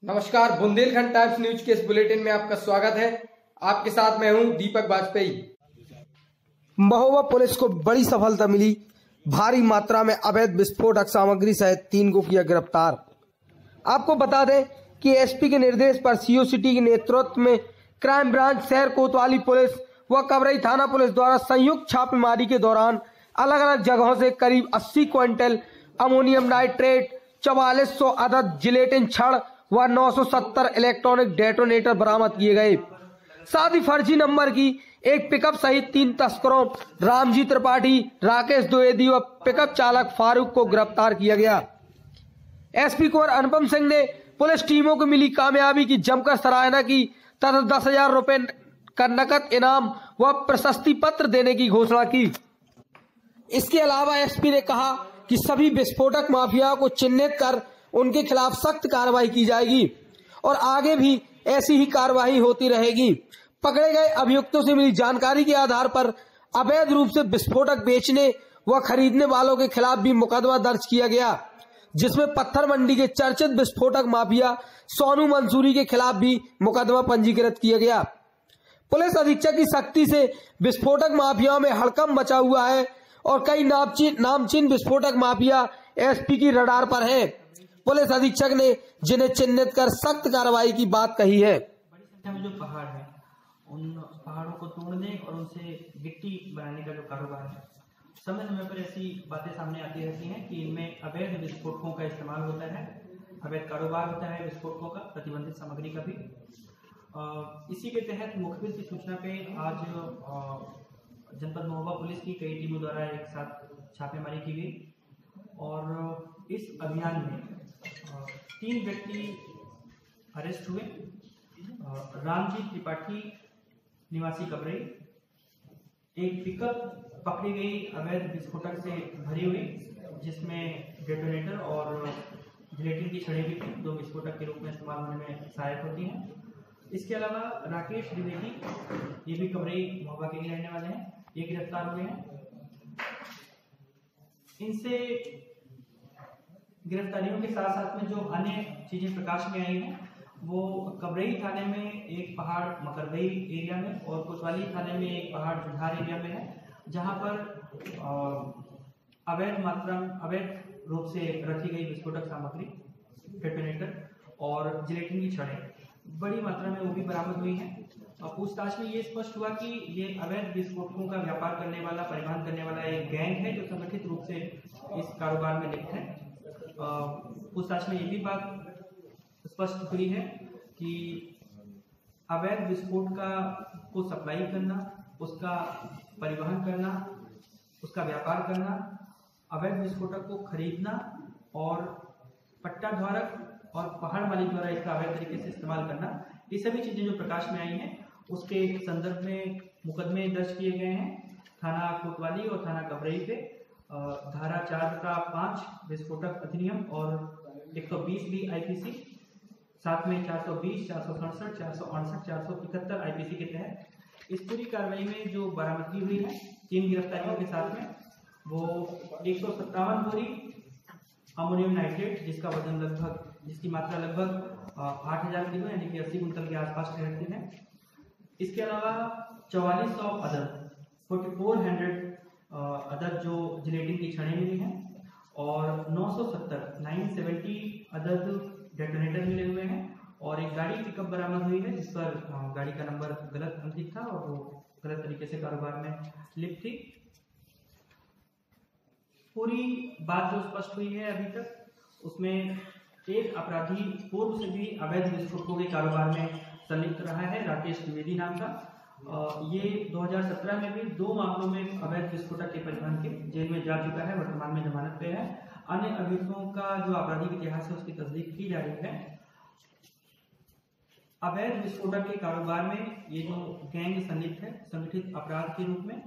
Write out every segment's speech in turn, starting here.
नमस्कार, Bundelkhand times news के इस बुलेटिन में आपका स्वागत है। आपके साथ मैं हूं दीपक वाजपेयी। महोबा पुलिस को बड़ी सफलता मिली। भारी मात्रा में अवैध विस्फोटक सामग्री सहित 3 को किया गिरफ्तार। आपको बता दें कि एसपी के निर्देश पर सीओ सिटी के नेतृत्व में क्राइम ब्रांच शहर कोतवाली पुलिस व कबरई थाना पुलिस द्वारा संयुक्त छापेमारी के दौरान अलग अलग जगहों से करीब 80 क्विंटल अमोनियम नाइट्रेट, 4400 अदद जिलेटिन छड़ व 970 इलेक्ट्रॉनिक डेटोनेटर बरामद किए गए। साथ ही फर्जी नंबर की एक पिकअप सहित 3 तस्करों रामजी त्रिपाठी, राकेश द्विवेदी व पिकअप चालक फारूक को गिरफ्तार किया गया। एसपी कुंवर अनुपम सिंह ने पुलिस टीमों को मिली कामयाबी की जमकर सराहना की तथा 10,000 रुपए का नकद इनाम व प्रशस्ति पत्र देने की घोषणा की। इसके अलावा एसपी ने कहा कि सभी विस्फोटक माफिया को चिन्हित कर उनके खिलाफ सख्त कार्रवाई की जाएगी और आगे भी ऐसी ही कार्रवाई होती रहेगी। पकड़े गए अभियुक्तों से मिली जानकारी के आधार पर अवैध रूप से विस्फोटक बेचने व खरीदने वालों के खिलाफ भी मुकदमा दर्ज किया गया, जिसमें पत्थर मंडी के चर्चित विस्फोटक माफिया सोनू मंसूरी के खिलाफ भी मुकदमा पंजीकृत किया गया। पुलिस अधीक्षक की सख्ती से विस्फोटक माफियाओं में हड़कंप मचा हुआ है और कई नामचीन विस्फोटक माफिया एसपी की रडार पर हैं। पुलिस अधीक्षक ने जिन्हें चिन्हित कर सख्त कार्रवाई की बात कही है। बड़ी संख्या में जो पहाड़ है उन पहाड़ों को तोड़ने और उनसे गिट्टी बनाने का जो कारोबार है, समय समय पर ऐसी बातें सामने आती रहती हैं कि इनमें अवैध विस्फोटकों का इस्तेमाल होता है, अवैध कारोबार होता है विस्फोटकों का, प्रतिबंधित सामग्री का भी। इसी के तहत मुखबिर की सूचना पे आज जनपद महोबा पुलिस की कई टीमों द्वारा एक साथ छापेमारी की गई और इस अभियान में 3 व्यक्ति अरेस्ट हुए। रामजी त्रिपाठी निवासी कबरई, एक पिकअप पकड़ी गई अवैध विस्फोटक से भरी हुई जिसमें डेटोनेटर और जिलेटिन की छड़ें भी थी, 2 विस्फोटक के रूप में इस्तेमाल होने में सहायक होती हैं। इसके अलावा राकेश द्विवेदी, ये भी कबरई महोबा के ही रहने वाले हैं, ये गिरफ्तार हुए हैं। इनसे गिरफ्तारियों के साथ साथ में जो अन्य चीजें प्रकाश में आई हैं वो कबरई थाने में एक पहाड़ मकरबई एरिया में और कोतवाली थाने में एक पहाड़ जुढ़ार एरिया में है, जहां पर अवैध रूप से रखी गई विस्फोटक सामग्री, डेटोनेटर और जिलेटिन की छड़ें बड़ी मात्रा में वो भी बरामद हुई हैं। पूछताछ में ये स्पष्ट हुआ कि ये अवैध विस्फोटकों का व्यापार करने वाला, परिवहन करने वाला एक गैंग है जो संगठित रूप से इस कारोबार में लिप्त है। पूछताछ में ये भी बात स्पष्ट हुई है कि अवैध विस्फोट को सप्लाई करना, उसका परिवहन करना, उसका व्यापार करना, अवैध विस्फोटक को खरीदना और पट्टा धारक और पहाड़ मालिक द्वारा इसका अवैध तरीके से इस्तेमाल करना, ये सभी चीजें जो प्रकाश में आई हैं उसके संदर्भ में मुकदमे दर्ज किए गए हैं थाना कोतवाली और थाना कबरई पे। धारा 4/5 विस्फोटक अधिनियम और 120 बी आईपीसी, साथ में 420, 467, 468, 471 आईपीसी के तहत इस पूरी कार्रवाई में जो बरामदगी हुई है 3 गिरफ्तारियों के साथ में, वो 157 बोरी अमोनियम नाइट्रेट जिसकी मात्रा लगभग 8,000 किलो यानी कि 80 कुंटल के आसपास ठहरती है। इसके अलावा 4400 अदद 4400 अदद जो जिलेटिन की छड़ें मिली हैं और 970 अदद डेटोनेटर मिले हुए हैं और एक गाड़ी पिकअप बरामद हुई है जिस पर गाड़ी का नंबर गलत अंकित था और वो गलत तरीके से कारोबार में लिप्त थी। पूरी बात जो स्पष्ट हुई है अभी तक उसमें एक अपराधी पूर्व से भी अवैध विस्फोटकों के कारोबार में संलिप्त रहा है, राकेश द्विवेदी नाम का। ये 2017 में भी 2 मामलों में अवैध विस्फोटक के परिवहन के जेल में जा चुका है, वर्तमान में जमानत पे है। अन्य अभियुक्तों का जो आपराधिक इतिहास है उसकी तस्दीक की जा रही है। अवैध विस्फोटक के कारोबार में ये जो गैंग संलिप्त है संगठित अपराध के रूप में,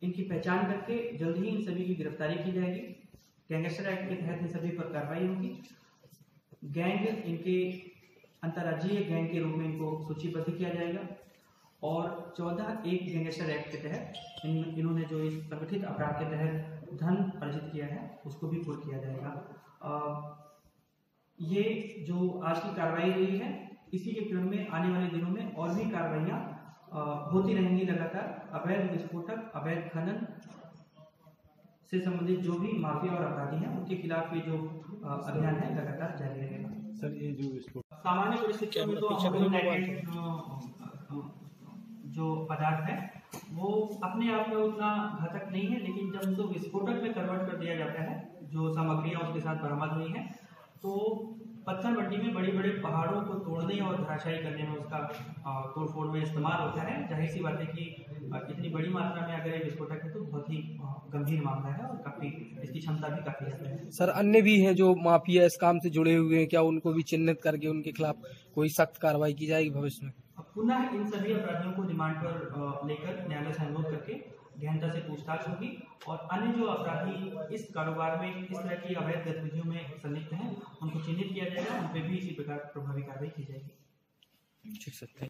इनकी पहचान करके जल्द ही इन सभी की गिरफ्तारी की जाएगी। गैंगस्टर एक्ट के तहत इन सभी पर कार्रवाई होगी। गैंग इनके अंतर्राज्यीय गैंग के रूप में इनको सूचीबद्ध किया जाएगा और 14(1) गैंगस्टर एक्ट के तहत इन्होंने जो इस संगठित अपराध के तहत धन अर्जित किया है उसको भी पूर्ण किया जाएगा। 14 एक गैंगस्टर एक्ट के तहत इन्होंने जो इस संगठित अपराध के तहत धन अर्जित किया है उसको भी पूर्ण किया जाएगा। 14 एक गैंगस्टर एक्ट के तहत इन्होंने जो इस संगठित अपराध के तहत धन अर्जित किया है उसको भी पूर्ण किया जाएगा। ये जो आज की कार्रवाई हुई है, इसी के क्रम में आने वाले दिनों में और भी कार्रवाइयाँ होती रहेंगी लगातार। अवैध विस्फोटक, अवैध खनन से संबंधित जो भी माफिया और अपराधी हैं, उनके खिलाफ ये जो अभियान है लगातार जारी रहेगा। सर, ये जो विस्फोट सामान्य परिस्थितियों में तो जो पदार्थ है वो अपने आप में उतना घातक नहीं है, लेकिन जब उसको विस्फोटक में कन्वर्ट कर दिया जाता है, जो सामग्रियां उसके साथ बरामद हुई हैं, तो पत्थर भट्टी में बड़े बड़े पहाड़ों को तोड़ने और धराशायी करने में उसका तोड़फोड़ में इस्तेमाल होता है। जाहिर सी बात है कि इतनी बड़ी मात्रा में अगर ये विस्फोटक है तो बहुत ही गंभीर मामला है और काफी इसकी क्षमता भी काफी ज्यादा है। सर, अन्य भी हैं जो माफिया इस काम से जुड़े हुए हैं, क्या उनको भी चिन्हित करके उनके खिलाफ कोई सख्त कार्रवाई की जाएगी भविष्य में? पुनः इन सभी अपराधियों को रिमांड पर लेकर न्यायालय से अनुरोध करके गहनता से पूछताछ होगी और अन्य जो अपराधी इस कारोबार में इस तरह की अवैध गतिविधियों में संलिप्त हैं, उनको चिन्हित किया जाएगा, उन पर भी इसी प्रकार प्रभावी कार्रवाई की जाएगी। ठीक सर।